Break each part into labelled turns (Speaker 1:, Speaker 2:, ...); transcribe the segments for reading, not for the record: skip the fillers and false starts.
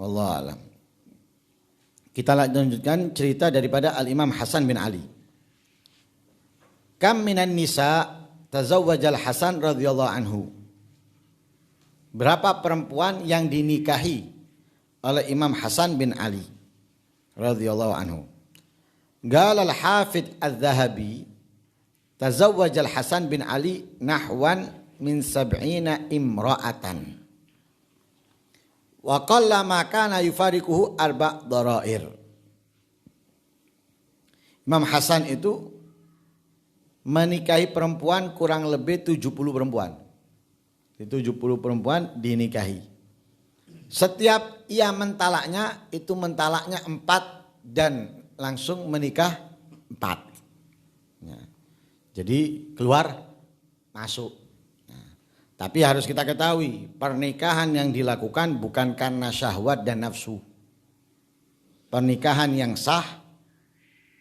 Speaker 1: Wallahu a'lam. Kita lanjutkan cerita daripada Al-Imam Hasan bin Ali. Kam minan nisa tazawwajal Hasan radhiyallahu anhu. Berapa perempuan yang dinikahi oleh Imam Hasan bin Ali radhiyallahu anhu. Qala al-Hafidz Az-Zahabi tazawwajal Hasan bin Ali nahwan min 70 imra'atan. Wa qalla ma kana yufariquhu arba' dharair. Imam Hasan itu menikahi perempuan kurang lebih 70 perempuan. 70 perempuan dinikahi. Setiap ia mentalaknya itu mentalaknya 4 dan langsung menikah 4. Ya. Jadi keluar masuk. Tapi harus kita ketahui, pernikahan yang dilakukan bukan karena syahwat dan nafsu. Pernikahan yang sah,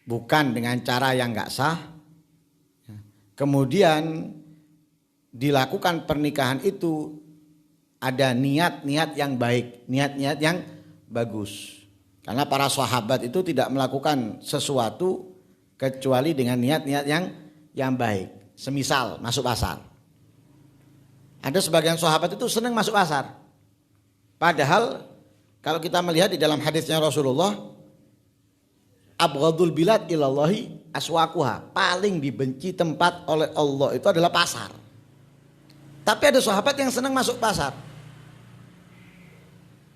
Speaker 1: bukan dengan cara yang enggak sah. Kemudian dilakukan pernikahan itu ada niat-niat yang baik, niat-niat yang bagus. Karena para sahabat itu tidak melakukan sesuatu kecuali dengan niat-niat yang baik. Semisal masuk pasar. Ada sebagian sahabat itu senang masuk pasar. Padahal kalau kita melihat di dalam hadisnya Rasulullah, abghadul bilad ilallahi aswaquha, paling dibenci tempat oleh Allah itu adalah pasar. Tapi ada sahabat yang senang masuk pasar.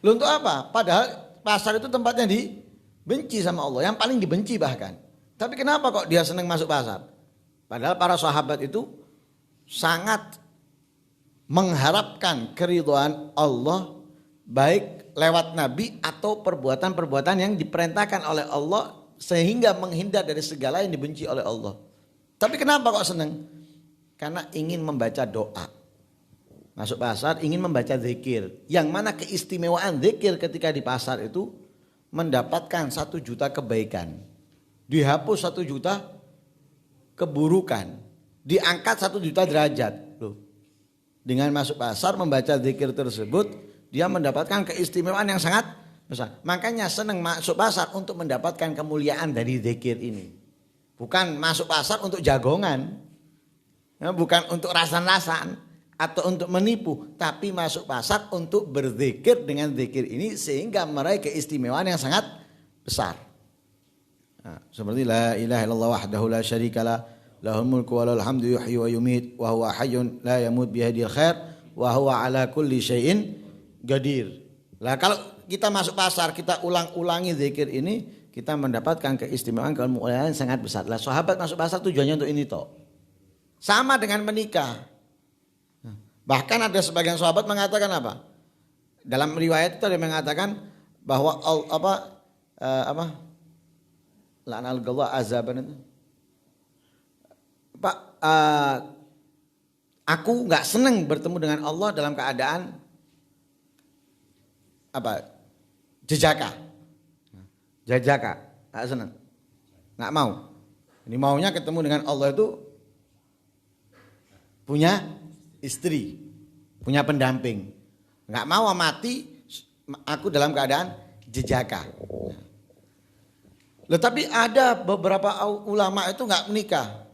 Speaker 1: Lalu untuk apa? Padahal pasar itu tempatnya dibenci sama Allah, yang paling dibenci bahkan. Tapi kenapa kok dia senang masuk pasar? Padahal para sahabat itu sangat mengharapkan keridhaan Allah baik lewat Nabi atau perbuatan-perbuatan yang diperintahkan oleh Allah sehingga menghindar dari segala yang dibenci oleh Allah. Tapi kenapa kok senang? Karena ingin membaca doa. Masuk pasar ingin membaca zikir. Yang mana keistimewaan zikir ketika di pasar itu mendapatkan 1 juta kebaikan. Dihapus 1 juta keburukan. Diangkat 1 juta derajat. Loh. Dengan masuk pasar membaca zikir tersebut dia mendapatkan keistimewaan yang sangat besar. Makanya senang masuk pasar untuk mendapatkan kemuliaan dari zikir ini. Bukan masuk pasar untuk jagongan. Bukan untuk rasan-rasan atau untuk menipu, tapi masuk pasar untuk berzikir dengan zikir ini sehingga meraih keistimewaan yang sangat besar. Nah, seperti la ilaha illallah wahdahu la syarikalah lahul mulku wa lahul hamdu yuhyi wa yumiit wa huwa hayyun la yamut biyadil khair wa huwa ala kulli syai'in qadir. Lah kalau kita masuk pasar kita ulang-ulangi zikir ini, kita mendapatkan keistimewaan kemuliaan yang sangat besar. Lah sahabat masuk pasar tujuannya untuk ini toh. Sama dengan menikah. Bahkan ada sebagian sahabat mengatakan apa? Dalam riwayat itu ada yang mengatakan bahwa la'anal Allah azaban itu. Pak, aku nggak senang bertemu dengan Allah dalam keadaan jejaka, nggak senang, nggak mau. Ini maunya ketemu dengan Allah itu punya istri, punya pendamping. Nggak mau mati, aku dalam keadaan jejaka. Loh, tapi ada beberapa ulama itu nggak menikah.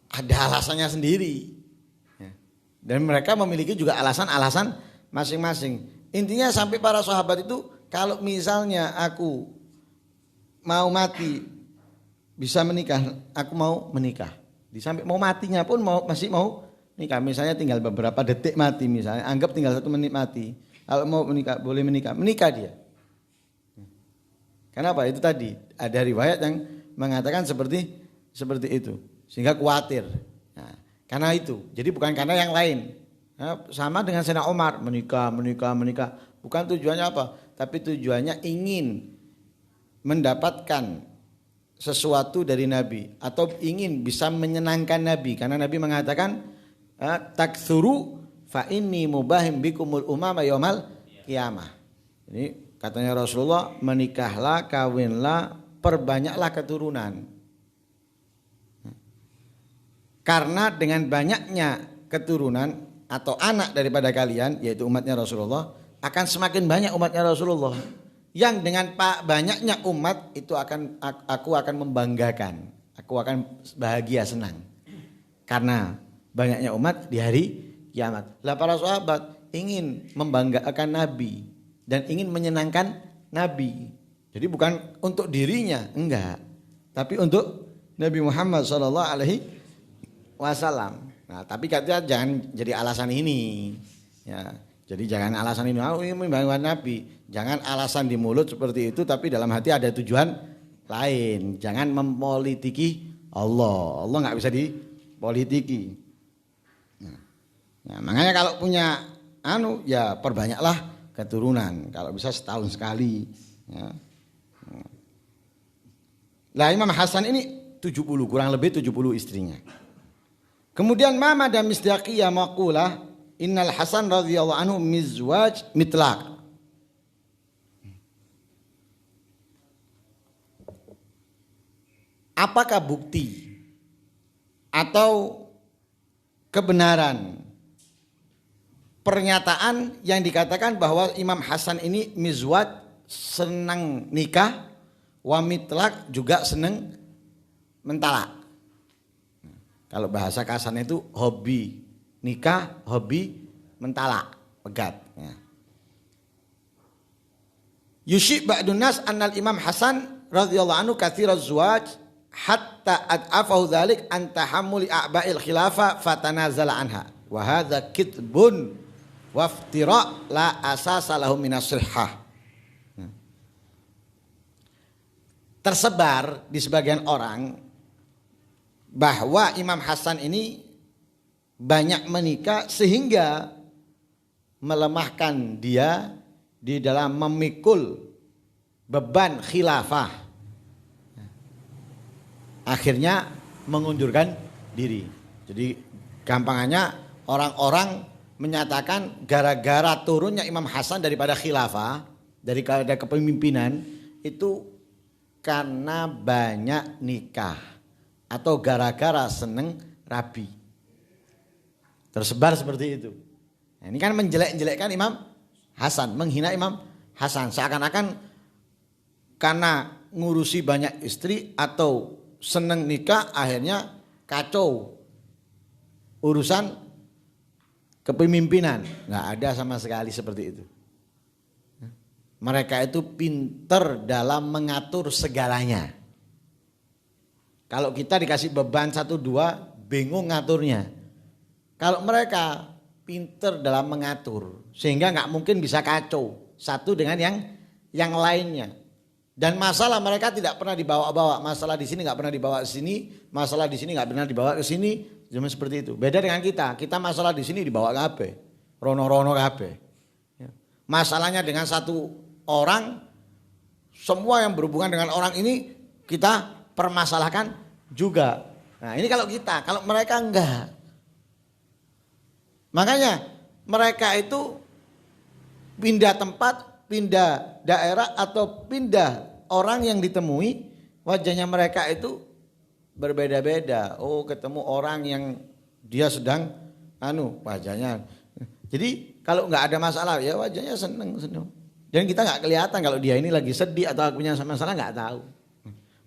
Speaker 1: Ada alasannya sendiri. Dan mereka memiliki juga alasan-alasan masing-masing. Intinya sampai para sahabat itu kalau misalnya aku mau mati bisa menikah, aku mau menikah. Sampai mau matinya pun masih mau nikah. Misalnya tinggal beberapa detik mati misalnya, anggap tinggal 1 menit mati. Kalau mau menikah boleh menikah dia. Kenapa? Itu tadi ada riwayat yang mengatakan seperti itu. Sehingga khawatir. Nah, karena itu. Jadi bukan karena yang lain. Nah, sama dengan Sayyidina Umar, menikah. Bukan tujuannya apa, tapi tujuannya ingin mendapatkan sesuatu dari Nabi atau ingin bisa menyenangkan Nabi. Karena Nabi mengatakan taktsuru fa inni mubahim bikumul umama yaumal qiyamah. Ini katanya Rasulullah, menikahlah, kawinlah, perbanyaklah keturunan. Karena dengan banyaknya keturunan atau anak daripada kalian, yaitu umatnya Rasulullah, akan semakin banyak umatnya Rasulullah. Yang dengan banyaknya umat itu aku akan membanggakan. Aku akan bahagia, senang. Karena banyaknya umat di hari kiamat. Lah para sahabat ingin membanggakan Nabi dan ingin menyenangkan Nabi. Jadi bukan untuk dirinya, enggak. Tapi untuk Nabi Muhammad SAW. Nah, tapi katanya jangan jadi alasan ini. Ya, jadi jangan alasan ini. Ini membanggakan Nabi. Jangan alasan di mulut seperti itu, tapi dalam hati ada tujuan lain. Jangan mempolitiki Allah. Allah nggak bisa dipolitiki. Nah, makanya kalau punya ya perbanyaklah keturunan. Kalau bisa setahun sekali. Ya. Lah Imam Hasan ini 70, kurang lebih 70 istrinya. Kemudian Mama dan Misdaqiyah maqulah innal Hasan radhiyallahu anhu mizwaj mitlaq. Apakah bukti atau kebenaran pernyataan yang dikatakan bahwa Imam Hasan ini mizwaj, senang nikah, wa mitlaq juga senang mentalak. Kalau bahasa kasarnya itu hobi nikah, hobi mentalak, pegat. Yushik ba'dun nas annal Imam Hasan radhiyallahu anhu katsiraz zuwaj hatta ad'afahu dzalik an tahammuli a'ba'il khilafah fatanazala anha. Wa hadza kitbun wa iftira' la asasa lahu minas sihhah. Tersebar di sebagian orang bahwa Imam Hasan ini banyak menikah sehingga melemahkan dia di dalam memikul beban khilafah. Akhirnya mengundurkan diri. Jadi gampangannya orang-orang menyatakan gara-gara turunnya Imam Hasan daripada khilafah, daripada kepemimpinan itu karena banyak nikah. Atau gara-gara seneng rabi. Tersebar seperti itu. Nah, ini kan menjelek-jelekkan Imam Hasan, menghina Imam Hasan. Seakan-akan karena ngurusi banyak istri atau seneng nikah akhirnya kacau urusan kepemimpinan. Nggak ada sama sekali seperti itu. Mereka itu pinter dalam mengatur segalanya. Kalau kita dikasih beban 1-2 bingung ngaturnya. Kalau mereka pinter dalam mengatur sehingga nggak mungkin bisa kacau satu dengan yang lainnya. Dan masalah mereka tidak pernah dibawa-bawa. Masalah di sini nggak pernah dibawa ke sini, masalah di sini nggak pernah dibawa ke sini, cuma seperti itu. Beda dengan kita. Kita masalah di sini dibawa ke HP, rono-rono ke HP. Masalahnya dengan satu orang, semua yang berhubungan dengan orang ini kita permasalahkan juga. Nah ini kalau kita, kalau mereka enggak. Makanya mereka itu pindah tempat, pindah daerah atau pindah orang yang ditemui, wajahnya mereka itu berbeda-beda. Oh ketemu orang yang dia sedang wajahnya. Jadi kalau enggak ada masalah ya wajahnya seneng. Dan kita enggak kelihatan kalau dia ini lagi sedih atau punya masalah enggak tahu.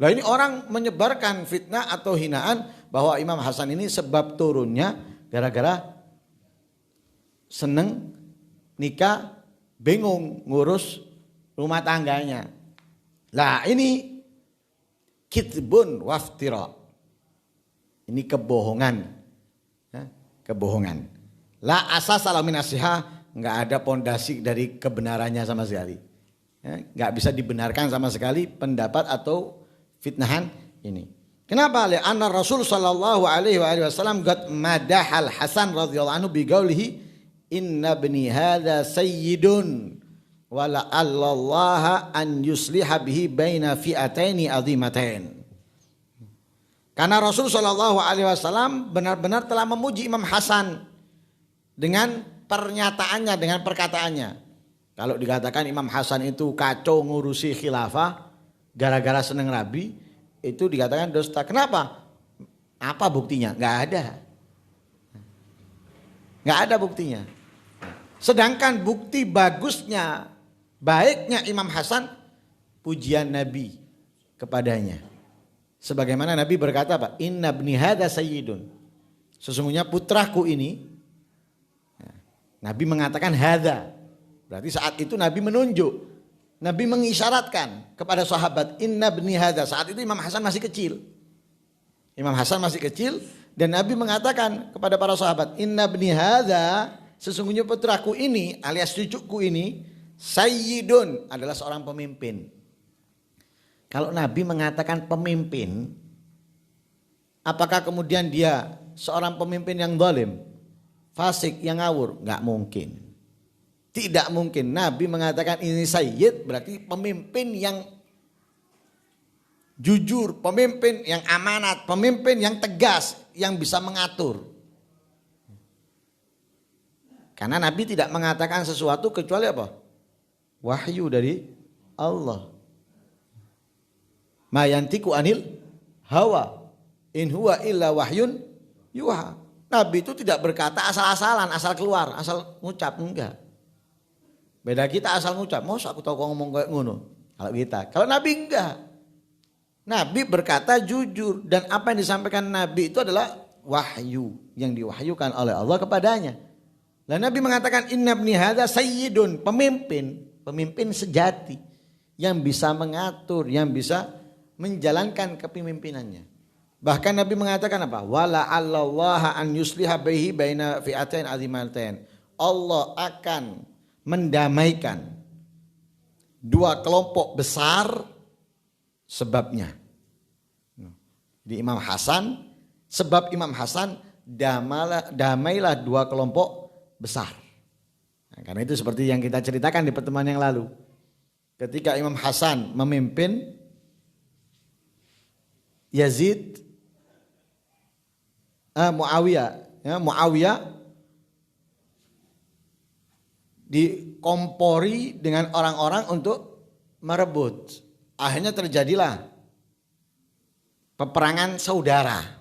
Speaker 1: Nah ini orang menyebarkan fitnah atau hinaan bahwa Imam Hasan ini sebab turunnya gara-gara seneng nikah, bingung ngurus rumah tangganya. Lah ini kitbun waftira. Ini kebohongan. Ya, kebohongan. La asas ala minasihah, enggak ada pondasi dari kebenarannya sama sekali. Ya, enggak bisa dibenarkan sama sekali pendapat atau fitnahan ini. Kenapa? Li'anna Rasul sallallahu alaihi wasallam qad madahal Hasan radhiyallahu anhu bi qaulihi inna ibni hadza sayyidun wa la'allallaha an yusliha bihi baina fi'ataini azimatain. Karena Rasul sallallahu alaihi wasallam benar-benar telah memuji Imam Hasan dengan pernyataannya, dengan perkataannya. Kalau dikatakan Imam Hasan itu kacau ngurusi khilafah gara-gara seneng rabi, itu dikatakan dusta. Kenapa? Apa buktinya? Nggak ada. Nggak ada buktinya. Sedangkan bukti bagusnya, baiknya Imam Hasan, pujian Nabi kepadanya. Sebagaimana Nabi berkata apa? Inna ibni hadza sayyidun. Sesungguhnya putraku ini. Nabi mengatakan hadza. Berarti saat itu Nabi menunjuk. Nabi mengisyaratkan kepada sahabat, inna ibni hadza. Saat itu Imam Hasan masih kecil. Imam Hasan masih kecil dan Nabi mengatakan kepada para sahabat, inna ibni hadza, sesungguhnya putraku ini alias cucuku ini sayyidun, adalah seorang pemimpin. Kalau Nabi mengatakan pemimpin, apakah kemudian dia seorang pemimpin yang zalim, fasik, yang ngawur? Enggak mungkin. Tidak mungkin. Nabi mengatakan ini sayyid, berarti pemimpin yang jujur, pemimpin yang amanat, pemimpin yang tegas, yang bisa mengatur. Karena Nabi tidak mengatakan sesuatu kecuali apa? Wahyu dari Allah. Ma yantiku anil hawa in huwa illa wahyun yuha. Nabi itu tidak berkata asal-asalan, asal keluar, asal ngucap, enggak. Beda kita asal ngucap, mos aku tahu kau ngomong kayak ngono. Kalau kita, kalau Nabi enggak. Nabi berkata jujur dan apa yang disampaikan Nabi itu adalah wahyu yang diwahyukan oleh Allah kepadanya. Dan Nabi mengatakan inna ibni hadza sayyidun, pemimpin sejati yang bisa mengatur, yang bisa menjalankan kepemimpinannya. Bahkan Nabi mengatakan apa? Wala allallaha an yusliha bihi baina fi'atain azimatain. Allah akan mendamaikan dua kelompok besar sebabnya. Di Imam Hasan, sebab Imam Hasan damailah dua kelompok besar. Nah, karena itu seperti yang kita ceritakan di pertemuan yang lalu. Ketika Imam Hasan memimpin, Yazid, Muawiyah dikompori dengan orang-orang untuk merebut. Akhirnya terjadilah peperangan saudara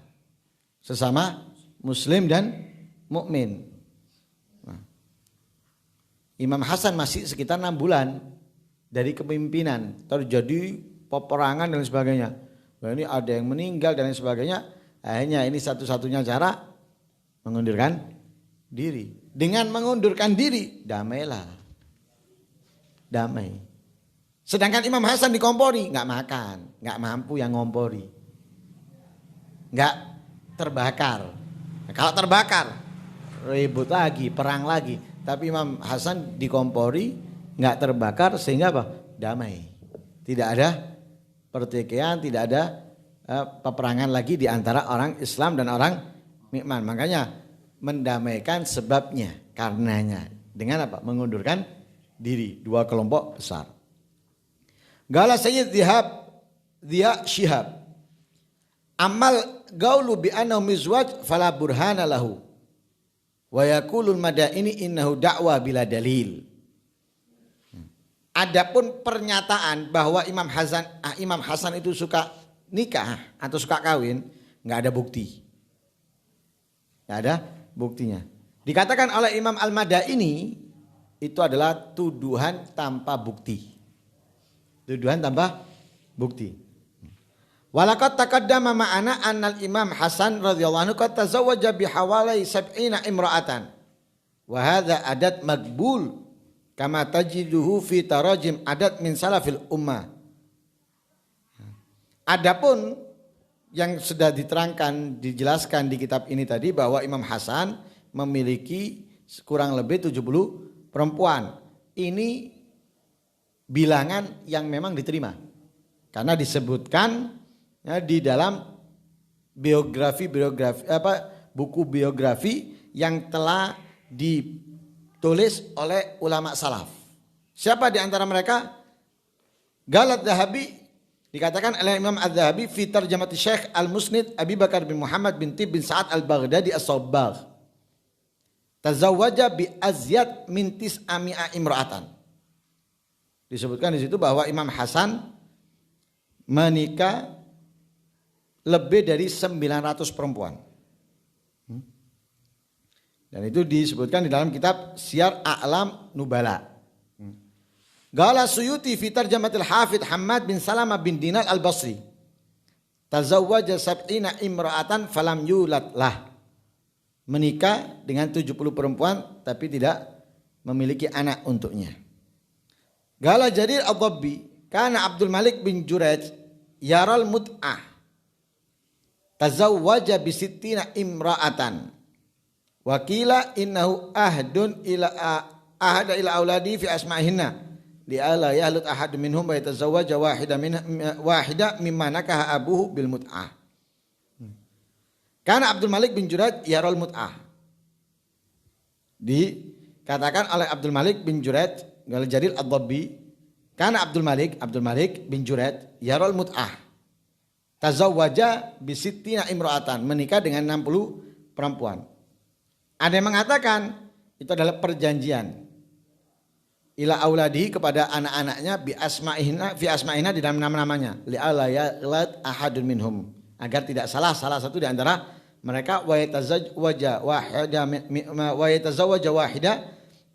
Speaker 1: sesama Muslim dan mukmin. Imam Hasan masih sekitar 6 bulan dari kepemimpinan, terjadi peperangan dan sebagainya. Nah, ini ada yang meninggal dan lain sebagainya. Akhirnya ini satu-satunya cara mengundurkan diri. Dengan mengundurkan diri, damailah. Damai. Sedangkan Imam Hasan dikompori, nggak makan, nggak mampu yang ngompori, nggak terbakar. Nah, kalau terbakar, ribut lagi, perang lagi. Tapi Imam Hasan dikompori, nggak terbakar sehingga apa? Damai. Tidak ada pertikaian, tidak ada peperangan lagi di antara orang Islam dan orang Mukmin. Makanya mendamaikan sebabnya, karenanya dengan apa? Mengundurkan diri dua kelompok besar. Gala Sayyid Dhiya Shihab. Amal gaulu bi annahu mizwaj fala burhana lahu. Wa yaqulul madaini innahu da'wa bila dalil. Adapun pernyataan bahwa Imam Hasan itu suka nikah atau suka kawin, nggak ada bukti. Nggak ada buktinya. Dikatakan oleh Imam Al-Madaini itu adalah tuduhan tanpa bukti. Tuduhan tanpa bukti. Walaqad taqaddama ma'ana annal Imam Hasan radhiyallahu anhu qad tazawwaja bi hawali 70 imra'atan. Wa hadza adat maqbul kama tajiduhu fi tarajim adat min salafil ummah. Adapun yang sudah diterangkan, dijelaskan di kitab ini tadi bahwa Imam Hasan memiliki kurang lebih 70 perempuan. Ini bilangan yang memang diterima. Karena disebutkan ya, di dalam buku biografi yang telah ditulis oleh ulama salaf. Siapa di antara mereka? Galat Dhahabi, dikatakan oleh Imam Az-Zahabi fi tarjamati Syekh Al-Musnid Abi Bakar bin Muhammad bin Tib bin Sa'ad Al-Baghdadi As-Sabbagh. Tazawwaja bi azyad min tis'ami'a imra'atan. Disebutkan di situ bahwa Imam Hasan menikah lebih dari 900 perempuan. Dan itu disebutkan di dalam kitab Syiar A'lam Nubala. Qala Suyuti fi tarjamatil Hafidz Hammad bin Salamah bin Dinar al-Basri. Tazawwaja sab'ina imra'atan falam yulad lah. Menikah dengan 70 perempuan tapi tidak memiliki anak untuknya. Qala Jarir ad-Dabbi, kana Abdul Malik bin Jurayj yaral mut'ah. Tazawwaja bi sittina imra'atan. Wa qila innahu ahdun ila ahada ila auladi fi asma'ihinna. Li'ala yahlut ahad minhum wa yatazawwaja wahida mimma nakaha abuhu bil mut'ah. Karena Abdul Malik bin Jurayj yarul mut'ah. Dikatakan oleh Abdul Malik bin Jurayj gal Jarir ad-Dabbi, karena Abdul Malik bin Jurayj yarul mut'ah. Tazawwaja bi sittina imra'atan, menikah dengan 60 perempuan. Ada yang mengatakan itu adalah perjanjian ila auladi kepada anak-anaknya bi asma'ihna fi asma'ihna di dalam nama-namanya li'ala yaghlad ahadun minhum, agar tidak salah satu di antara mereka, wa yatazawwaja wahida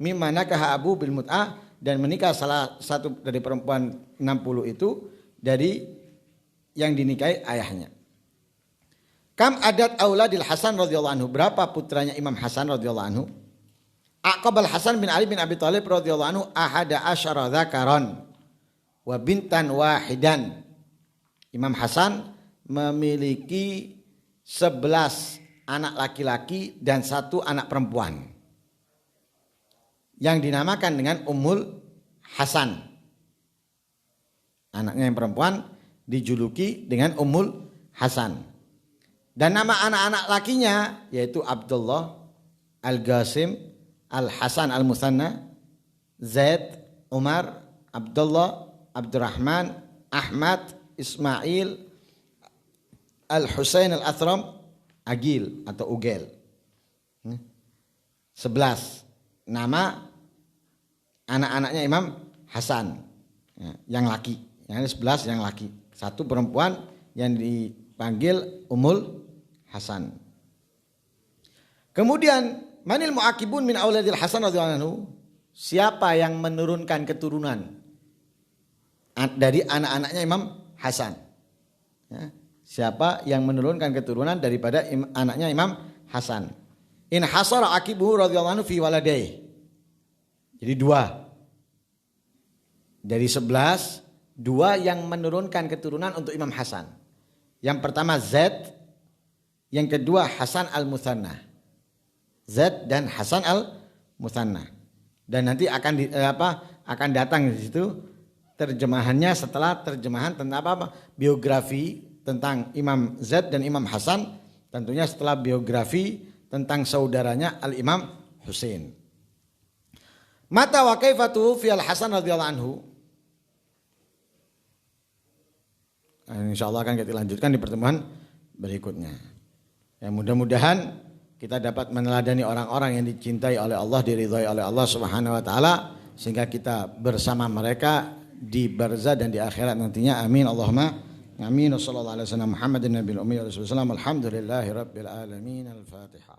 Speaker 1: mimma nakaha abu bil mut'ah, dan menikah salah satu dari perempuan 60 itu dari yang dinikahi ayahnya. Kam adat auladil Hasan radhiyallahu anhu, berapa putranya Imam Hasan radhiyallahu anhu? Aqabal Hasan bin Ali bin Abi Thalib radhiyallahu anhu ahada asyara dzakaran wa bintan wahidan. Imam Hasan memiliki 11 anak laki-laki dan 1 anak perempuan yang dinamakan dengan Ummul Hasan. Anaknya yang perempuan dijuluki dengan Ummul Hasan. Dan nama anak-anak lakinya yaitu Abdullah, Al-Qasim, Al-Hasan Al-Musanna, Zaid, Umar, Abdullah, Abdurrahman, Ahmad, Ismail, Al-Husain Al-Athram, Agil atau Ugel. 11 nama anak-anaknya Imam Hasan yang laki. Yang 11 yang laki. 1 perempuan yang dipanggil Ummul Hasan. Kemudian manil mu'aqibun min auladil Hasan radhiyallahu anhu, siapa yang menurunkan keturunan dari anak-anaknya Imam Hasan? Ya, siapa yang menurunkan keturunan daripada anaknya Imam Hasan? In hasara aqibuhu radhiyallahu anhu fi waladai. Jadi 2. Dari 11, 2 yang menurunkan keturunan untuk Imam Hasan. Yang pertama Zaid, yang kedua Hasan Al-Mutsanna. Zaid dan Hasan Al-Mutsanna. Dan nanti akan datang di situ terjemahannya setelah terjemahan tentang biografi tentang Imam Zaid dan Imam Hasan, tentunya setelah biografi tentang saudaranya Al-Imam Husain. Mata wa kaifatu fi Al-Hasan radhiyallahu anhu. Insyaallah akan kita lanjutkan di pertemuan berikutnya. Ya, mudah-mudahan kita dapat meneladani orang-orang yang dicintai oleh Allah, diridhai oleh Allah Subhanahu wa taala, sehingga kita bersama mereka di barzah dan di akhirat nantinya. Amin Allahumma amin. Wassallallahu alaihi wasallam Muhammadin nabiyil ummi wa sallam. Alhamdulillahirabbil alamin. Al-Fatihah.